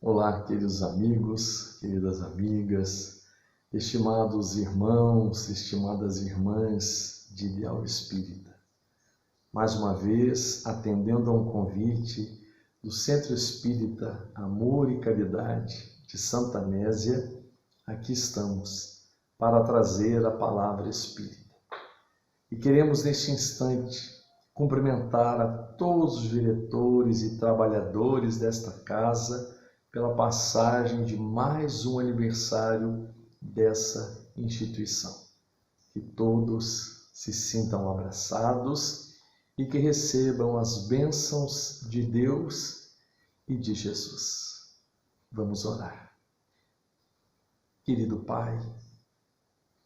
Olá, queridos amigos, queridas amigas, estimados irmãos, estimadas irmãs de Ideal Espírita. Mais uma vez, atendendo a um convite do Centro Espírita Amor e Caridade de Santa Anésia, aqui estamos para trazer a palavra espírita. E queremos neste instante cumprimentar a todos os diretores e trabalhadores desta casa pela passagem de mais um aniversário dessa instituição. Que todos se sintam abraçados e que recebam as bênçãos de Deus e de Jesus. Vamos orar. Querido Pai,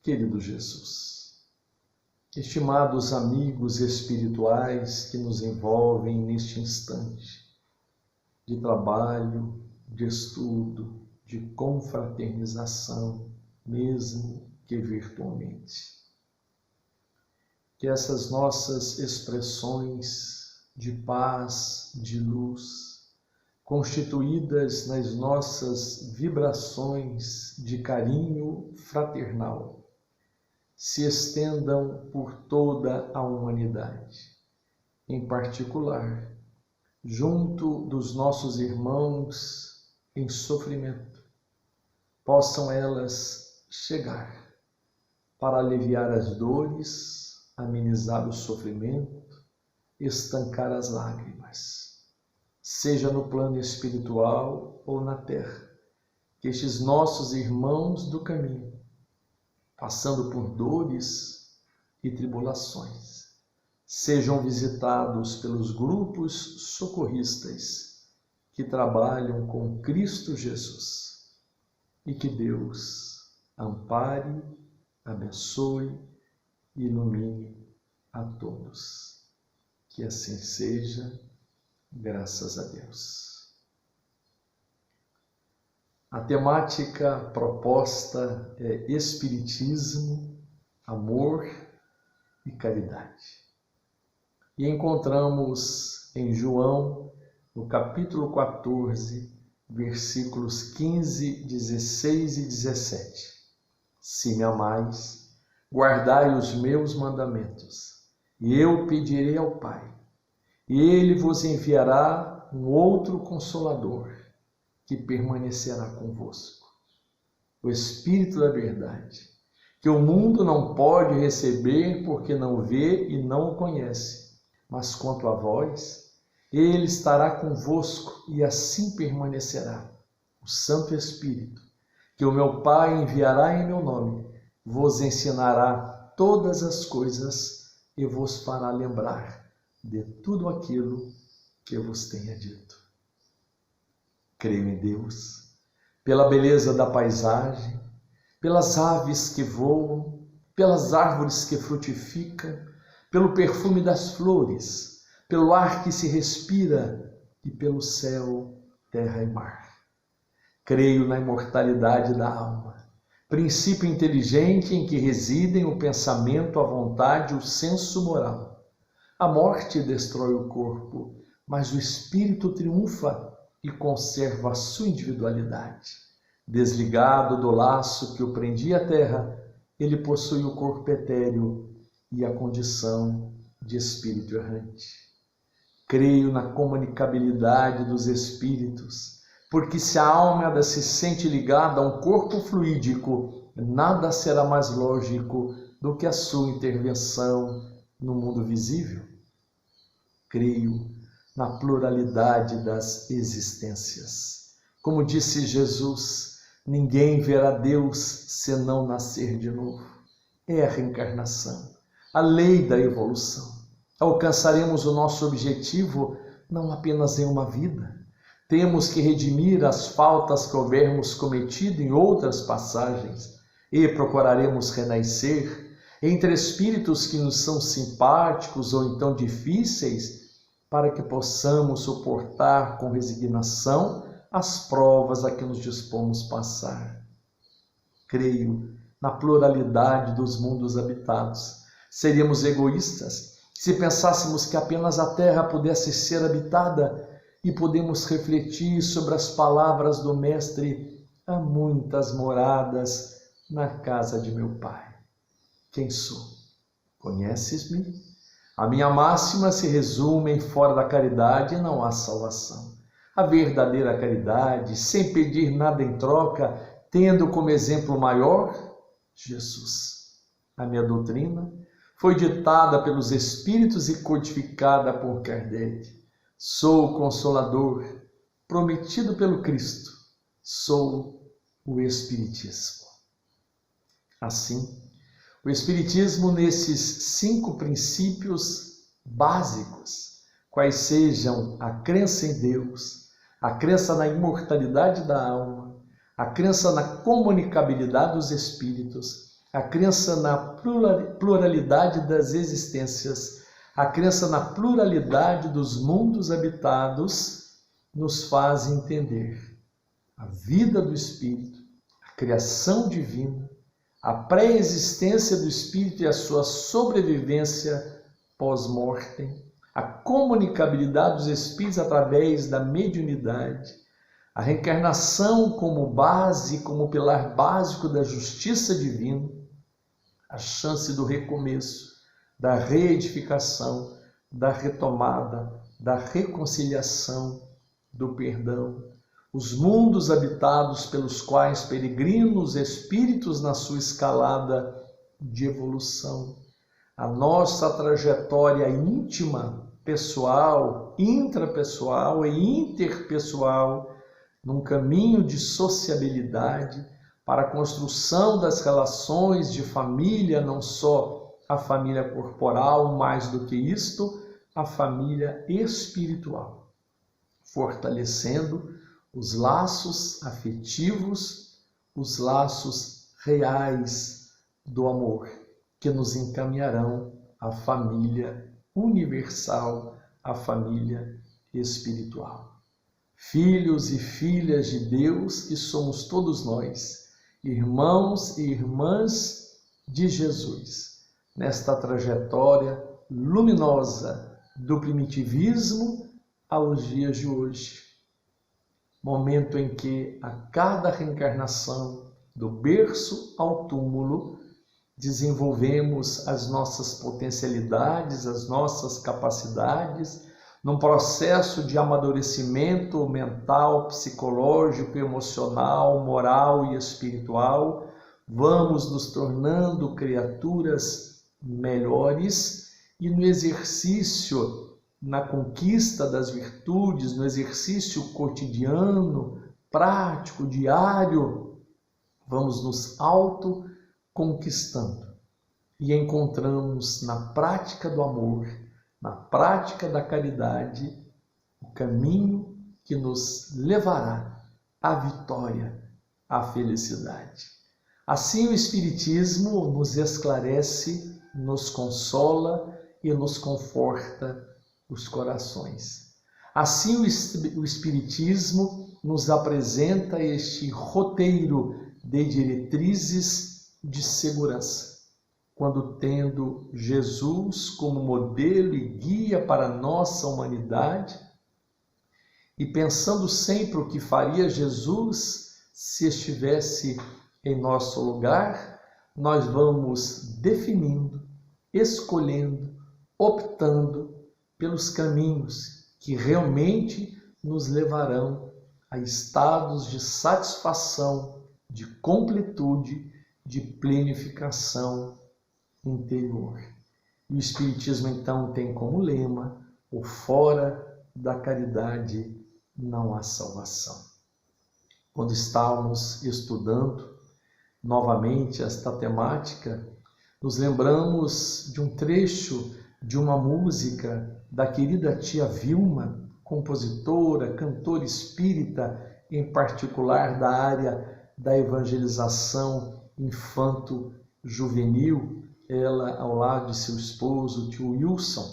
querido Jesus, estimados amigos espirituais que nos envolvem neste instante de trabalho, de estudo, de confraternização, mesmo que virtualmente. Que essas nossas expressões de paz, de luz, constituídas nas nossas vibrações de carinho fraternal, se estendam por toda a humanidade, em particular, junto dos nossos irmãos em sofrimento, possam elas chegar para aliviar as dores, amenizar o sofrimento, estancar as lágrimas, seja no plano espiritual ou na terra, que estes nossos irmãos do caminho, passando por dores e tribulações, sejam visitados pelos grupos socorristas que trabalham com Cristo Jesus e que Deus ampare, abençoe e ilumine a todos. Que assim seja, graças a Deus. A temática proposta é Espiritismo, Amor e Caridade. E encontramos em João, no capítulo 14, versículos 15, 16 e 17. Se me amais, guardai os meus mandamentos, e eu pedirei ao Pai, e ele vos enviará um outro Consolador, que permanecerá convosco. O Espírito da Verdade, que o mundo não pode receber porque não vê e não o conhece, mas quanto a vós, ele estará convosco e assim permanecerá. O Santo Espírito, que o meu Pai enviará em meu nome, vos ensinará todas as coisas e vos fará lembrar de tudo aquilo que eu vos tenha dito. Creio em Deus, pela beleza da paisagem, pelas aves que voam, pelas árvores que frutificam, pelo perfume das flores, pelo ar que se respira e pelo céu, terra e mar. Creio na imortalidade da alma, princípio inteligente em que residem o pensamento, a vontade e o senso moral. A morte destrói o corpo, mas o espírito triunfa e conserva a sua individualidade. Desligado do laço que o prendia à terra, ele possui o corpo etéreo e a condição de espírito errante. Creio na comunicabilidade dos espíritos, porque se a alma se sente ligada a um corpo fluídico, nada será mais lógico do que a sua intervenção no mundo visível. Creio na pluralidade das existências. Como disse Jesus, ninguém verá Deus senão nascer de novo. É a reencarnação, a lei da evolução. Alcançaremos o nosso objetivo não apenas em uma vida. Temos que redimir as faltas que houvermos cometido em outras passagens e procuraremos renascer entre espíritos que nos são simpáticos ou então difíceis, para que possamos suportar com resignação as provas a que nos dispomos passar. Creio na pluralidade dos mundos habitados. Seríamos egoístas se pensássemos que apenas a Terra pudesse ser habitada e podemos refletir sobre as palavras do Mestre: há muitas moradas na casa de meu Pai. Quem sou? Conheces-me? A minha máxima se resume em: fora da caridade não há salvação. A verdadeira caridade, sem pedir nada em troca, tendo como exemplo maior Jesus. A minha doutrina foi ditada pelos Espíritos e codificada por Kardec. Sou o Consolador, prometido pelo Cristo. Sou o Espiritismo. Assim, o Espiritismo, nesses 5 princípios básicos, quais sejam a crença em Deus, a crença na imortalidade da alma, a crença na comunicabilidade dos espíritos, a crença na pluralidade das existências, a crença na pluralidade dos mundos habitados, nos faz entender a vida do espírito, a criação divina, a pré-existência do espírito e a sua sobrevivência pós-mortem, a comunicabilidade dos espíritos através da mediunidade, a reencarnação como base, como pilar básico da justiça divina, a chance do recomeço, da reedificação, da retomada, da reconciliação, do perdão, os mundos habitados pelos quais peregrinam os espíritos na sua escalada de evolução, a nossa trajetória íntima, pessoal, intrapessoal e interpessoal, num caminho de sociabilidade para a construção das relações de família, não só a família corporal, mais do que isto, a família espiritual, fortalecendo os laços afetivos, os laços reais do amor, que nos encaminharão à família universal, à família espiritual. Filhos e filhas de Deus que somos todos nós, irmãos e irmãs de Jesus, nesta trajetória luminosa do primitivismo aos dias de hoje. Momento em que a cada reencarnação, do berço ao túmulo, desenvolvemos as nossas potencialidades, as nossas capacidades, num processo de amadurecimento mental, psicológico, emocional, moral e espiritual, vamos nos tornando criaturas melhores e no exercício, na conquista das virtudes, no exercício cotidiano, prático, diário, vamos nos autoconquistando e encontramos na prática do amor, na prática da caridade, o caminho que nos levará à vitória, à felicidade. Assim o Espiritismo nos esclarece, nos consola e nos conforta os corações. Assim o Espiritismo nos apresenta este roteiro de diretrizes de segurança, quando tendo Jesus como modelo e guia para a nossa humanidade e pensando sempre o que faria Jesus se estivesse em nosso lugar, nós vamos definindo, escolhendo, optando pelos caminhos que realmente nos levarão a estados de satisfação, de completude, de plenificação interior. E o Espiritismo, então, tem como lema: o fora da caridade não há salvação. Quando estávamos estudando novamente esta temática, nos lembramos de um trecho de uma música da querida tia Vilma, compositora, cantora espírita, em particular da área da evangelização infanto-juvenil, ela ao lado de seu esposo, tio Wilson.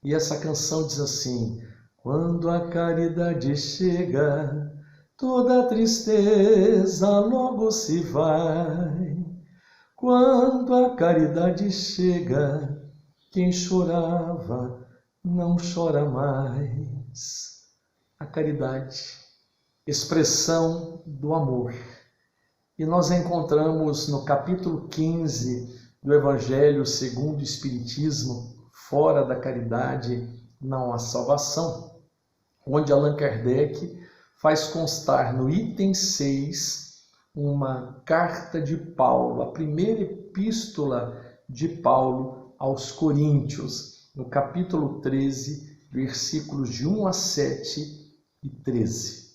E essa canção diz assim: quando a caridade chega, toda a tristeza logo se vai. Quando a caridade chega, quem chorava não chora mais. a caridade, expressão do amor. E nós encontramos no capítulo 15 do Evangelho segundo o Espiritismo, fora da caridade não há salvação, onde Allan Kardec faz constar no item 6 uma carta de Paulo, a primeira epístola de Paulo aos Coríntios, no capítulo 13, versículos de 1 a 7 e 13.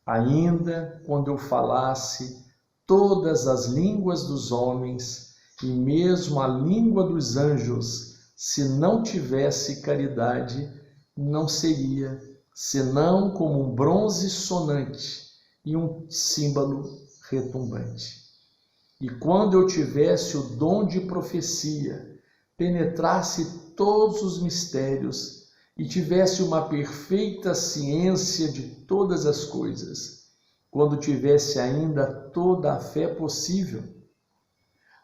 Ainda quando eu falasse todas as línguas dos homens e mesmo a língua dos anjos, se não tivesse caridade, não seria senão como um bronze sonante e um símbolo retumbante. E quando eu tivesse o dom de profecia, penetrasse todos os mistérios e tivesse uma perfeita ciência de todas as coisas, quando tivesse ainda toda a fé possível,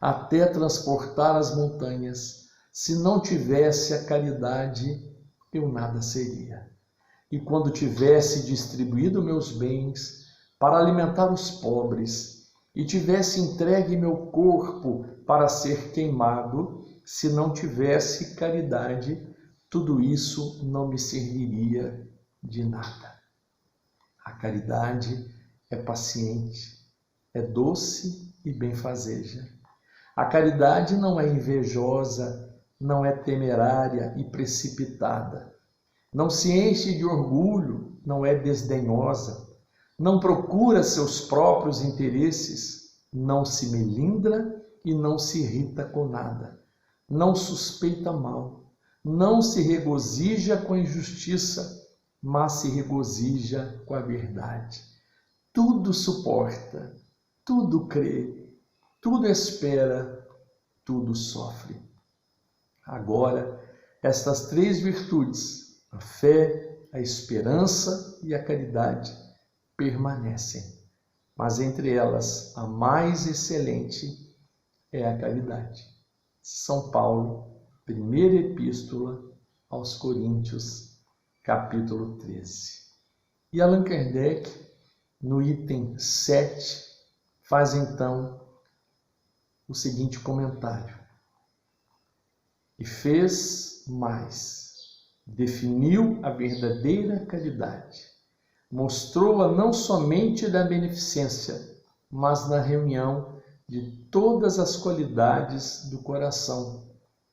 até transportar as montanhas, se não tivesse a caridade, eu nada seria. E quando tivesse distribuído meus bens para alimentar os pobres, e tivesse entregue meu corpo para ser queimado, se não tivesse caridade, tudo isso não me serviria de nada. A caridade é paciente, é doce e benfazeja. A caridade não é invejosa, não é temerária e precipitada. Não se enche de orgulho, não é desdenhosa. Não procura seus próprios interesses, não se melindra e não se irrita com nada. Não suspeita mal, não se regozija com a injustiça, mas se regozija com a verdade. Tudo suporta, tudo crê, tudo espera, tudo sofre. Agora, estas 3 virtudes, a fé, a esperança e a caridade, permanecem. Mas entre elas, a mais excelente é a caridade. São Paulo, primeira epístola aos Coríntios, capítulo 13. E Allan Kardec, no item 7, faz então o seguinte comentário. E fez mais, definiu a verdadeira caridade, mostrou-a não somente na beneficência, mas na reunião de todas as qualidades do coração,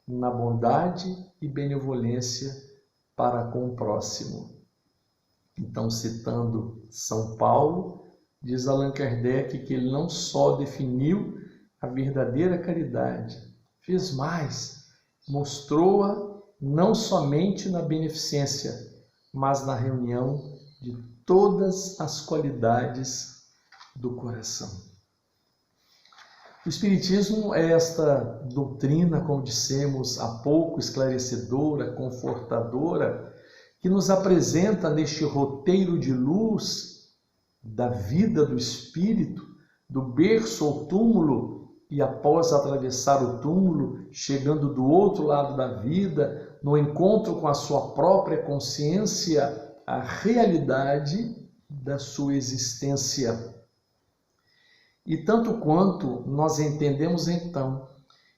na bondade e benevolência para com o próximo. Então, citando São Paulo, diz Allan Kardec que ele não só definiu a verdadeira caridade, fez mais, mostrou-a não somente na beneficência, mas na reunião de todas as qualidades do coração. O Espiritismo é esta doutrina, como dissemos há pouco, esclarecedora, confortadora, que nos apresenta neste roteiro de luz da vida do Espírito, do berço ao túmulo e após atravessar o túmulo, chegando do outro lado da vida, no encontro com a sua própria consciência, a realidade da sua existência. E tanto quanto nós entendemos então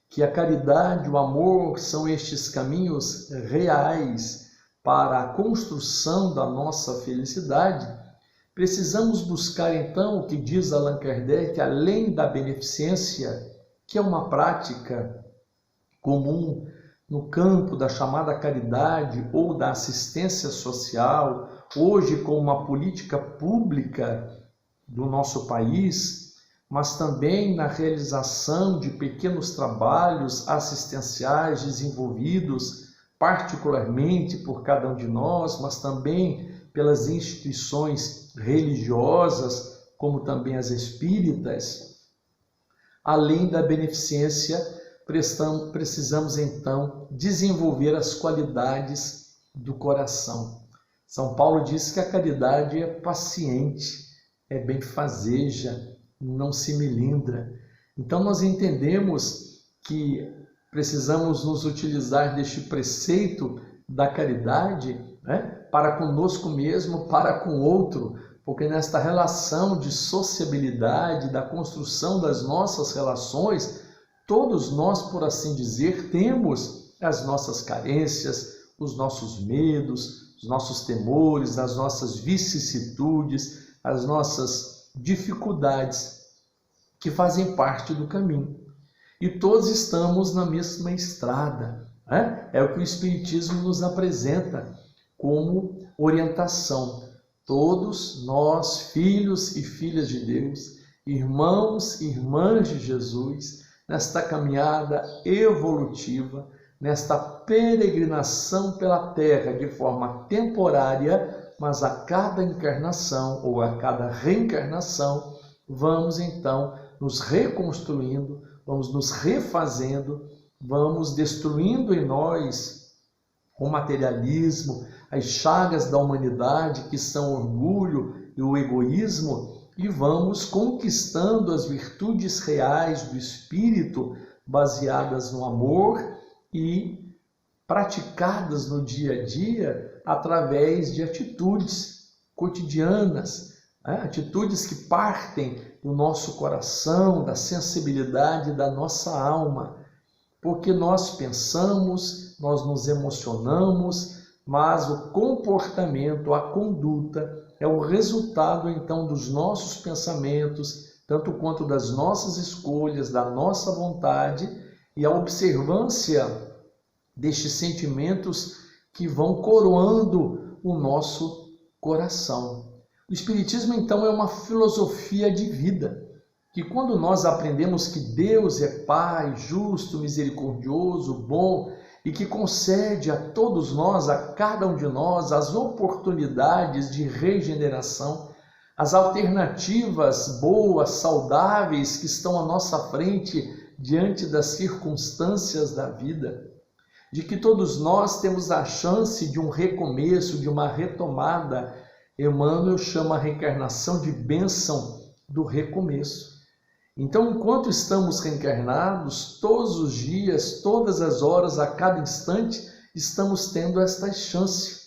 que a caridade, o amor são estes caminhos reais para a construção da nossa felicidade, precisamos buscar então o que diz Allan Kardec, além da beneficência, que é uma prática comum no campo da chamada caridade ou da assistência social, hoje com uma política pública do nosso país, mas também na realização de pequenos trabalhos assistenciais desenvolvidos particularmente por cada um de nós, mas também pelas instituições religiosas, como também as espíritas. Além da beneficência, precisamos então desenvolver as qualidades do coração. São Paulo diz que a caridade é paciente, é benfazeja, não se melindra. Então nós entendemos que precisamos nos utilizar deste preceito da caridade, para conosco mesmo, para com o outro, porque nesta relação de sociabilidade, da construção das nossas relações, todos nós, por assim dizer, temos as nossas carências, os nossos medos, os nossos temores, as nossas vicissitudes, as nossas dificuldades que fazem parte do caminho. E todos estamos na mesma estrada, né? É o que o Espiritismo nos apresenta como orientação. Todos nós, filhos e filhas de Deus, irmãos e irmãs de Jesus, nesta caminhada evolutiva, nesta peregrinação pela terra de forma temporária, mas a cada encarnação ou a cada reencarnação, vamos então nos reconstruindo, vamos nos refazendo, vamos destruindo em nós o materialismo, as chagas da humanidade que são o orgulho e o egoísmo, e vamos conquistando as virtudes reais do espírito, baseadas no amor e praticadas no dia a dia através de atitudes cotidianas, né? Atitudes que partem do nosso coração, da sensibilidade da nossa alma, porque nós pensamos, nós nos emocionamos, mas o comportamento, a conduta é o resultado então dos nossos pensamentos, tanto quanto das nossas escolhas, da nossa vontade, e a observância destes sentimentos que vão coroando o nosso coração. O Espiritismo, então, é uma filosofia de vida, que quando nós aprendemos que Deus é Pai, justo, misericordioso, bom, e que concede a todos nós, a cada um de nós, as oportunidades de regeneração, as alternativas boas, saudáveis que estão à nossa frente diante das circunstâncias da vida, de que todos nós temos a chance de um recomeço, de uma retomada. Emmanuel chama a reencarnação de bênção do recomeço. Então, enquanto estamos reencarnados, todos os dias, todas as horas, a cada instante, estamos tendo esta chance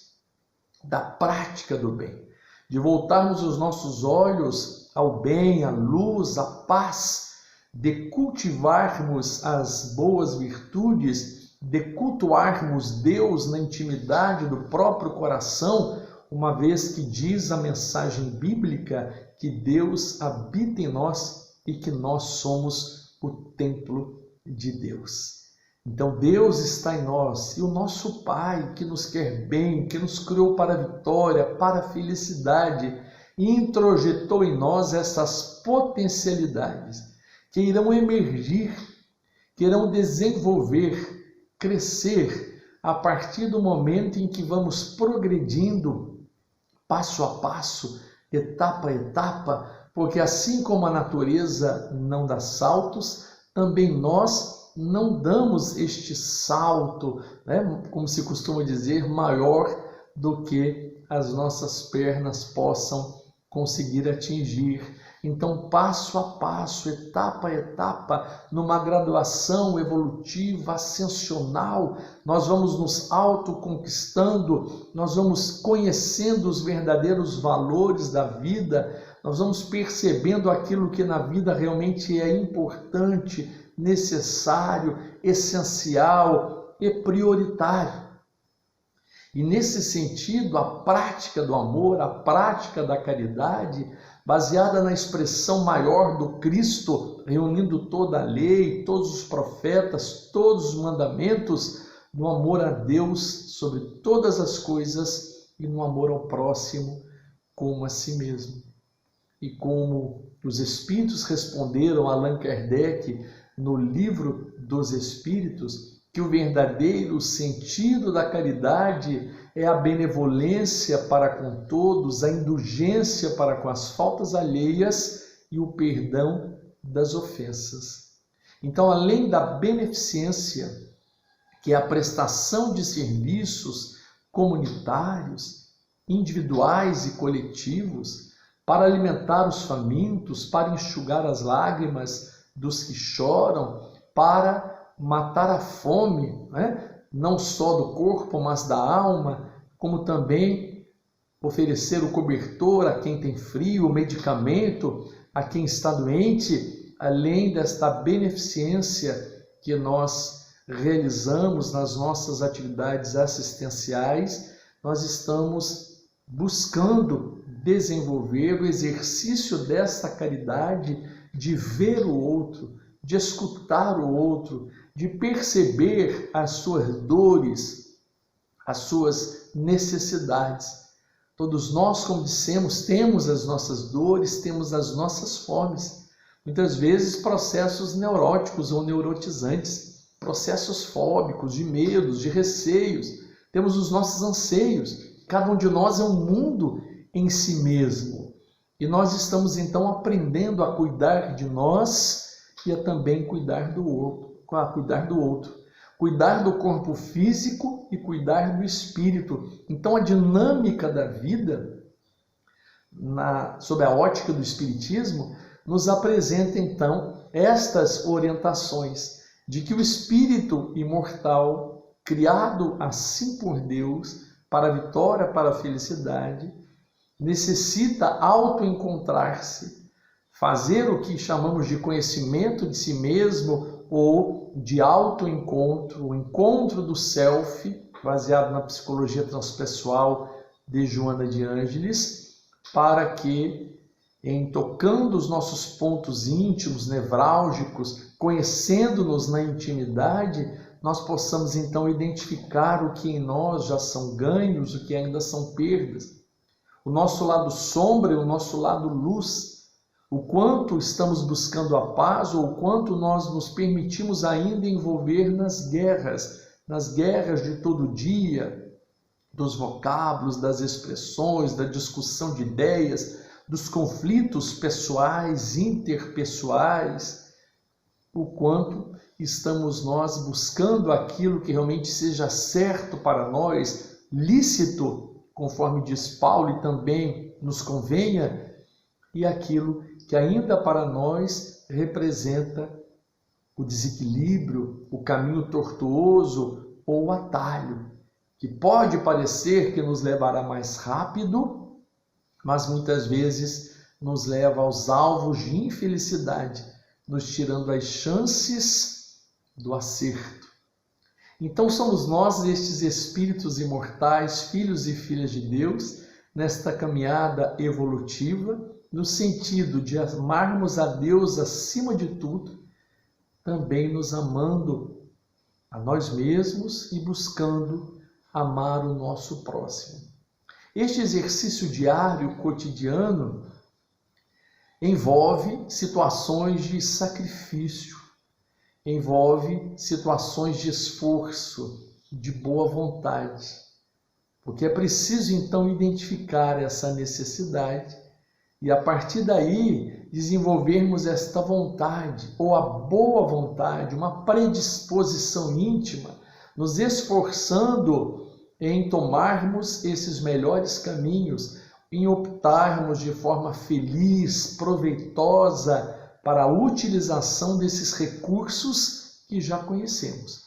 da prática do bem, de voltarmos os nossos olhos ao bem, à luz, à paz, de cultivarmos as boas virtudes, de cultuarmos Deus na intimidade do próprio coração, uma vez que diz a mensagem bíblica que Deus habita em nós e que nós somos o templo de Deus. Então Deus está em nós, e o nosso Pai, que nos quer bem, que nos criou para a vitória, para a felicidade, e introjetou em nós essas potencialidades que irão emergir, que irão desenvolver, crescer a partir do momento em que vamos progredindo passo a passo, etapa a etapa, porque assim como a natureza não dá saltos, também nós não damos este salto, né? Como se costuma dizer, maior do que as nossas pernas possam conseguir atingir. Então, passo a passo, etapa a etapa, numa graduação evolutiva, ascensional, nós vamos nos autoconquistando, nós vamos conhecendo os verdadeiros valores da vida, nós vamos percebendo aquilo que na vida realmente é importante, necessário, essencial e prioritário. E nesse sentido, a prática do amor, a prática da caridade, baseada na expressão maior do Cristo, reunindo toda a lei, todos os profetas, todos os mandamentos, no amor a Deus sobre todas as coisas e no amor ao próximo como a si mesmo. E como os Espíritos responderam a Allan Kardec no Livro dos Espíritos, que o verdadeiro sentido da caridade é a benevolência para com todos, a indulgência para com as faltas alheias e o perdão das ofensas. Então, além da beneficência, que é a prestação de serviços comunitários, individuais e coletivos, para alimentar os famintos, para enxugar as lágrimas dos que choram, para matar a fome, né? Não só do corpo, mas da alma, como também oferecer o cobertor a quem tem frio, o medicamento a quem está doente, além desta beneficência que nós realizamos nas nossas atividades assistenciais, nós estamos buscando desenvolver o exercício desta caridade de ver o outro, de escutar o outro, de perceber as suas dores, as suas necessidades. Todos nós, como dissemos, temos as nossas dores, temos as nossas fomes. Muitas vezes processos neuróticos ou neurotizantes, processos fóbicos, de medos, de receios. Temos os nossos anseios. Cada um de nós é um mundo em si mesmo. E nós estamos então aprendendo a cuidar de nós e a também cuidar do outro. Cuidar do corpo físico e cuidar do espírito. Então a dinâmica da vida, sob a ótica do Espiritismo, nos apresenta então estas orientações de que o espírito imortal, criado assim por Deus, para a vitória, para a felicidade, necessita autoencontrar-se, fazer o que chamamos de conhecimento de si mesmo ou de autoencontro, o encontro do self, baseado na psicologia transpessoal de Joana de Ângeles, para que, em tocando os nossos pontos íntimos, nevrálgicos, conhecendo-nos na intimidade, nós possamos então identificar o que em nós já são ganhos, o que ainda são perdas. O nosso lado sombra e o nosso lado luz. O quanto estamos buscando a paz ou o quanto nós nos permitimos ainda envolver nas guerras de todo dia, dos vocábulos, das expressões, da discussão de ideias, dos conflitos pessoais, interpessoais. O quanto estamos nós buscando aquilo que realmente seja certo para nós, lícito, conforme diz Paulo, e também nos convenha, e aquilo que ainda para nós representa o desequilíbrio, o caminho tortuoso ou o atalho, que pode parecer que nos levará mais rápido, mas muitas vezes nos leva aos alvos de infelicidade, nos tirando as chances do acerto. Então somos nós, estes espíritos imortais, filhos e filhas de Deus, nesta caminhada evolutiva, no sentido de amarmos a Deus acima de tudo, também nos amando a nós mesmos e buscando amar o nosso próximo. Este exercício diário, cotidiano, envolve situações de sacrifício, envolve situações de esforço, de boa vontade, porque é preciso então identificar essa necessidade e a partir daí desenvolvermos esta vontade ou a boa vontade, uma predisposição íntima, nos esforçando em tomarmos esses melhores caminhos, em optarmos de forma feliz, proveitosa para a utilização desses recursos que já conhecemos.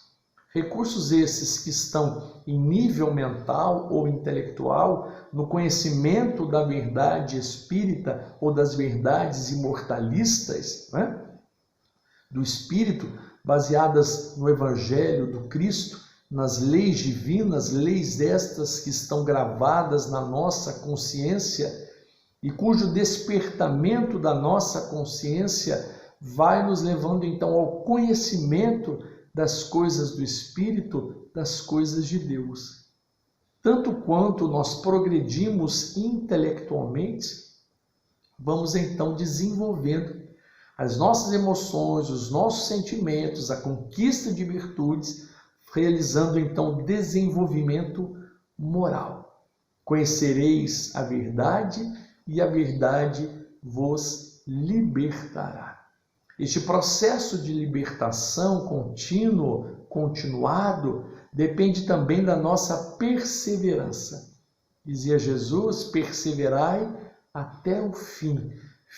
Recursos esses que estão em nível mental ou intelectual, no conhecimento da verdade espírita ou das verdades imortalistas, né? Do Espírito, baseadas no Evangelho do Cristo, nas leis divinas, leis estas que estão gravadas na nossa consciência e cujo despertamento da nossa consciência vai nos levando então ao conhecimento das coisas do Espírito, das coisas de Deus. Tanto quanto nós progredimos intelectualmente, vamos então desenvolvendo as nossas emoções, os nossos sentimentos, a conquista de virtudes, realizando então o desenvolvimento moral. Conhecereis a verdade e a verdade vos libertará. Este processo de libertação continuado, depende também da nossa perseverança. Dizia Jesus, perseverai até o fim.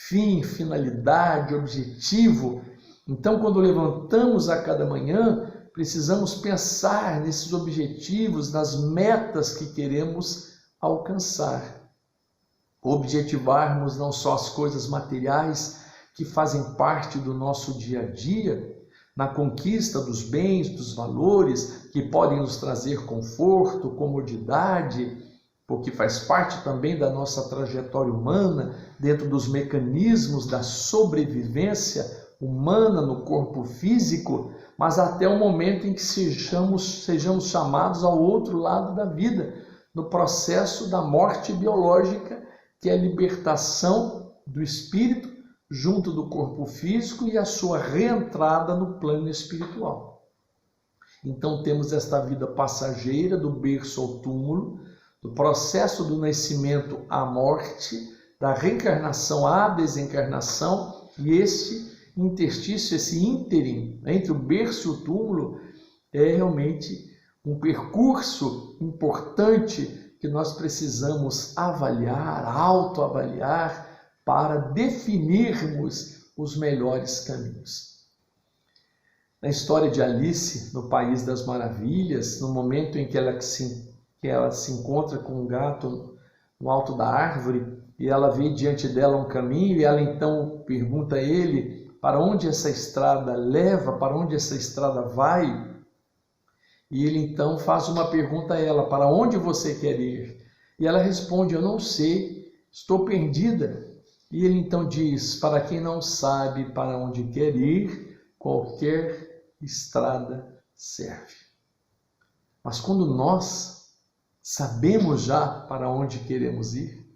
Fim, finalidade, objetivo. Então, quando levantamos a cada manhã, precisamos pensar nesses objetivos, nas metas que queremos alcançar. objetivarmos não só as coisas materiais que fazem parte do nosso dia a dia, na conquista dos bens, dos valores que podem nos trazer conforto, comodidade, porque faz parte também da nossa trajetória humana, dentro dos mecanismos da sobrevivência humana no corpo físico, mas até o momento em que sejamos chamados ao outro lado da vida, no processo da morte biológica, que é a libertação do espírito junto do corpo físico e a sua reentrada no plano espiritual. Então temos esta vida passageira do berço ao túmulo, do processo do nascimento à morte, da reencarnação à desencarnação, e este interstício, esse ínterim entre o berço e o túmulo é realmente um percurso importante que nós precisamos avaliar, autoavaliar, para definirmos os melhores caminhos. Na história de Alice, no País das Maravilhas, no momento em que ela se encontra com um gato no alto da árvore, e ela vê diante dela um caminho, e ela então pergunta a ele para onde essa estrada leva, para onde essa estrada vai, e ele então faz uma pergunta a ela: para onde você quer ir? E ela responde: eu não sei, estou perdida. E ele então diz: para quem não sabe para onde quer ir, qualquer estrada serve. Mas quando nós sabemos já para onde queremos ir,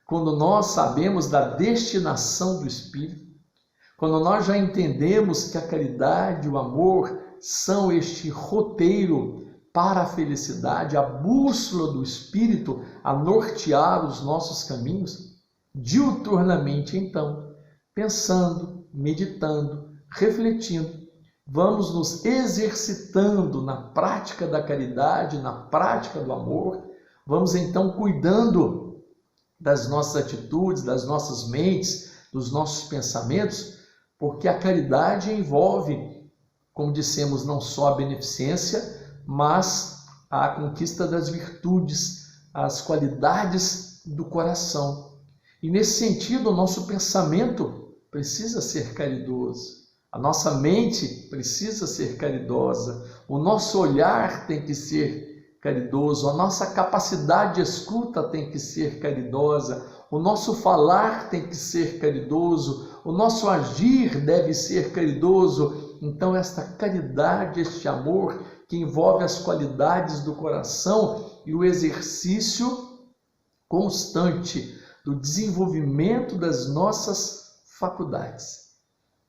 quando nós sabemos da destinação do Espírito, quando nós já entendemos que a caridade e o amor são este roteiro para a felicidade, a bússola do Espírito a nortear os nossos caminhos, diuturnamente, então, pensando, meditando, refletindo, vamos nos exercitando na prática da caridade, na prática do amor, vamos então cuidando das nossas atitudes, das nossas mentes, dos nossos pensamentos, porque a caridade envolve, como dissemos, não só a beneficência, mas a conquista das virtudes, as qualidades do coração. E nesse sentido, o nosso pensamento precisa ser caridoso, a nossa mente precisa ser caridosa, o nosso olhar tem que ser caridoso, a nossa capacidade de escuta tem que ser caridosa, o nosso falar tem que ser caridoso, o nosso agir deve ser caridoso. Então, esta caridade, este amor que envolve as qualidades do coração e o exercício constante do desenvolvimento das nossas faculdades.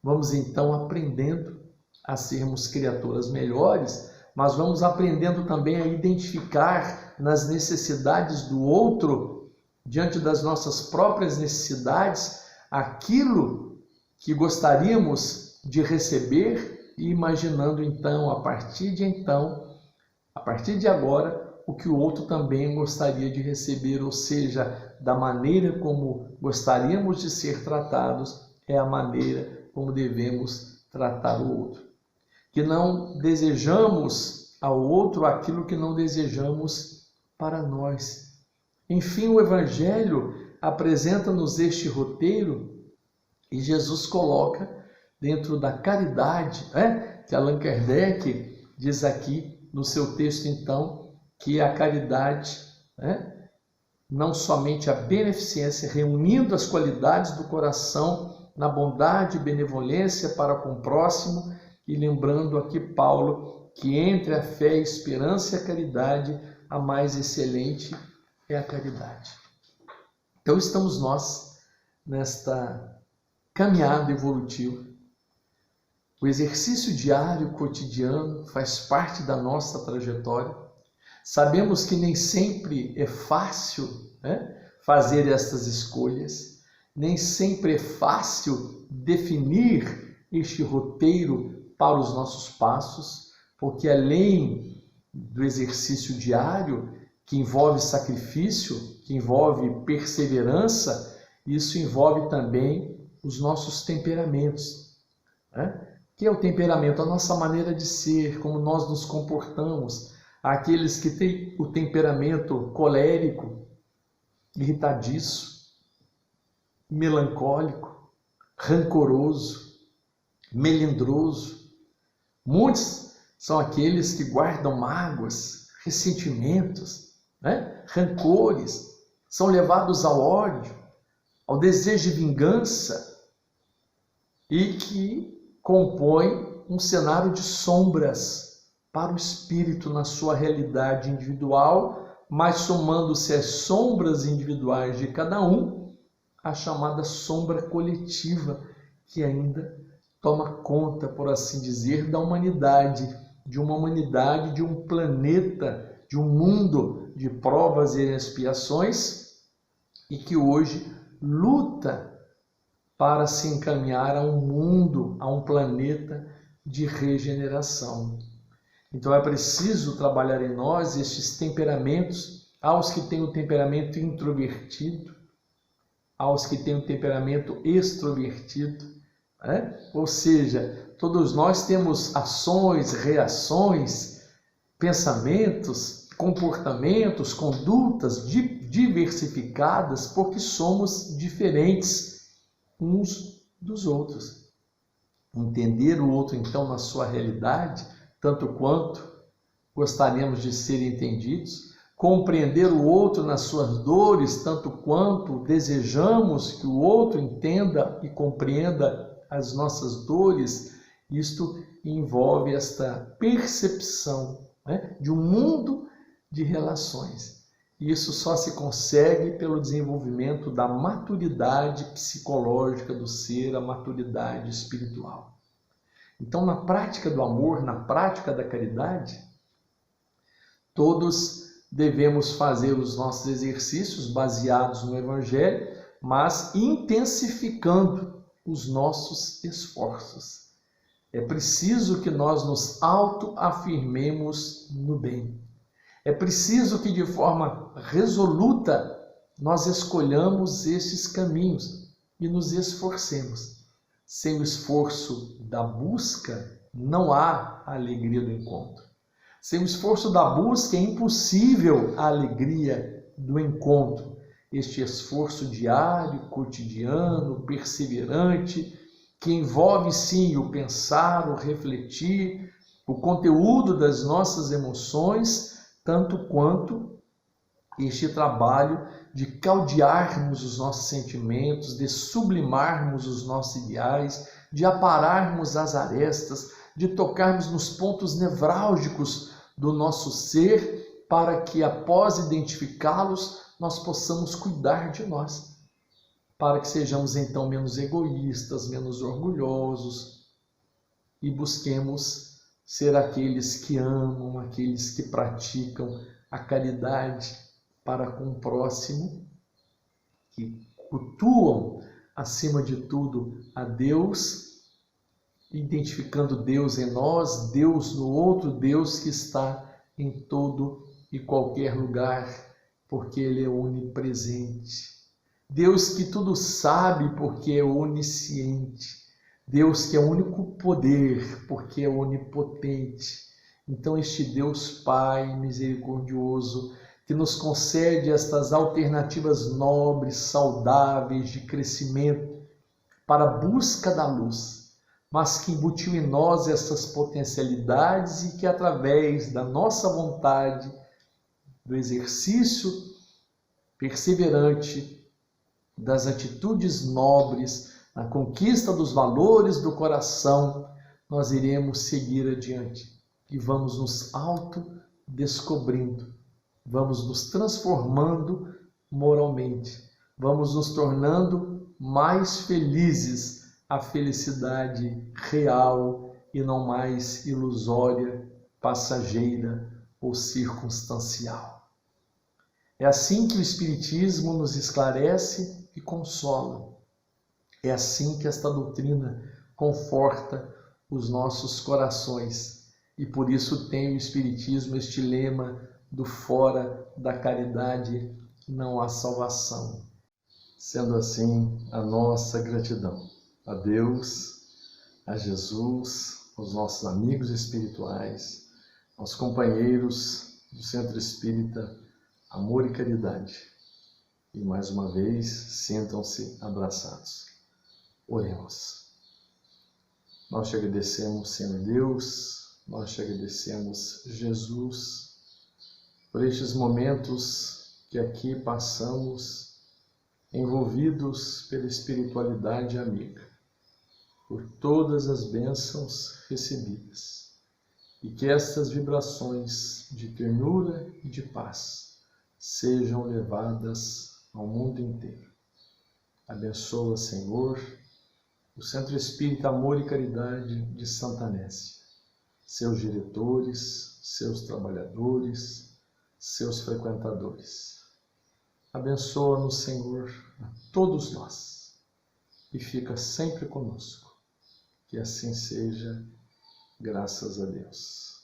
Vamos então aprendendo a sermos criaturas melhores, mas vamos aprendendo também a identificar nas necessidades do outro, diante das nossas próprias necessidades, aquilo que gostaríamos de receber e imaginando então, a partir de agora, o que o outro também gostaria de receber, ou seja, da maneira como gostaríamos de ser tratados, é a maneira como devemos tratar o outro. Que não desejamos ao outro aquilo que não desejamos para nós. Enfim, o Evangelho apresenta-nos este roteiro e Jesus coloca dentro da caridade, que Allan Kardec diz aqui no seu texto, então, que a caridade, não somente a beneficência, reunindo as qualidades do coração na bondade e benevolência para com o próximo, e lembrando aqui Paulo que entre a fé, a esperança e a caridade, a mais excelente é a caridade. Então estamos nós nesta caminhada evolutiva. O exercício diário, cotidiano, faz parte da nossa trajetória. Sabemos que nem sempre é fácil fazer estas escolhas, nem sempre é fácil definir este roteiro para os nossos passos, porque além do exercício diário, que envolve sacrifício, que envolve perseverança, isso envolve também os nossos temperamentos. Que é o temperamento? A nossa maneira de ser, como nós nos comportamos. Aqueles que têm o temperamento colérico, irritadiço, melancólico, rancoroso, melindroso. Muitos são aqueles que guardam mágoas, ressentimentos, rancores, são levados ao ódio, ao desejo de vingança e que compõem um cenário de sombras para o espírito na sua realidade individual, mas somando-se as sombras individuais de cada um, a chamada sombra coletiva que ainda toma conta, por assim dizer, da humanidade, de um planeta, de um mundo de provas e expiações e que hoje luta para se encaminhar a um mundo, a um planeta de regeneração. Então é preciso trabalhar em nós estes temperamentos, aos que têm o temperamento introvertido, aos que têm o temperamento extrovertido, ou seja, todos nós temos ações, reações, pensamentos, comportamentos, condutas diversificadas porque somos diferentes uns dos outros. Entender o outro, então, na sua realidade, tanto quanto gostaríamos de ser entendidos, compreender o outro nas suas dores, tanto quanto desejamos que o outro entenda e compreenda as nossas dores, isto envolve esta percepção de um mundo de relações. Isso só se consegue pelo desenvolvimento da maturidade psicológica do ser, a maturidade espiritual. Então, na prática do amor, na prática da caridade, todos devemos fazer os nossos exercícios baseados no Evangelho, mas intensificando os nossos esforços. É preciso que nós nos autoafirmemos no bem. É preciso que de forma resoluta nós escolhamos estes caminhos e nos esforcemos. Sem o esforço da busca, não há a alegria do encontro. Sem o esforço da busca, é impossível a alegria do encontro. Este esforço diário, cotidiano, perseverante, que envolve sim o pensar, o refletir, o conteúdo das nossas emoções, tanto quanto este trabalho de caldearmos os nossos sentimentos, de sublimarmos os nossos ideais, de apararmos as arestas, de tocarmos nos pontos nevrálgicos do nosso ser, para que após identificá-los, nós possamos cuidar de nós, para que sejamos então menos egoístas, menos orgulhosos e busquemos ser aqueles que amam, aqueles que praticam a caridade para com o próximo, que cultuam, acima de tudo, a Deus, identificando Deus em nós, Deus no outro, Deus que está em todo e qualquer lugar, porque Ele é onipresente. Deus que tudo sabe, porque é onisciente. Deus que é o único poder, porque é onipotente. Então este Deus Pai misericordioso, que nos concede estas alternativas nobres, saudáveis, de crescimento, para a busca da luz, mas que embutiu em nós essas potencialidades e que através da nossa vontade, do exercício perseverante, das atitudes nobres, na conquista dos valores do coração, nós iremos seguir adiante e vamos nos autodescobrindo, vamos nos transformando moralmente, vamos nos tornando mais felizes, a felicidade real e não mais ilusória, passageira ou circunstancial. É assim que o Espiritismo nos esclarece e consola. É assim que esta doutrina conforta os nossos corações. E por isso tem o Espiritismo este lema do fora da caridade não há salvação. Sendo assim, a nossa gratidão a Deus, a Jesus, aos nossos amigos espirituais, aos companheiros do Centro Espírita Amor e Caridade. e mais uma vez sintam-se abraçados. Oremos. Nós te agradecemos, Senhor Deus, nós te agradecemos, Jesus, por estes momentos que aqui passamos envolvidos pela espiritualidade amiga, por todas as bênçãos recebidas, e que estas vibrações de ternura e de paz sejam levadas ao mundo inteiro. Abençoa, Senhor, o Centro Espírita Amor e Caridade de Santa Anésia, seus diretores, seus trabalhadores, seus frequentadores. Abençoa-nos, Senhor, a todos nós, e fica sempre conosco. Que assim seja, graças a Deus.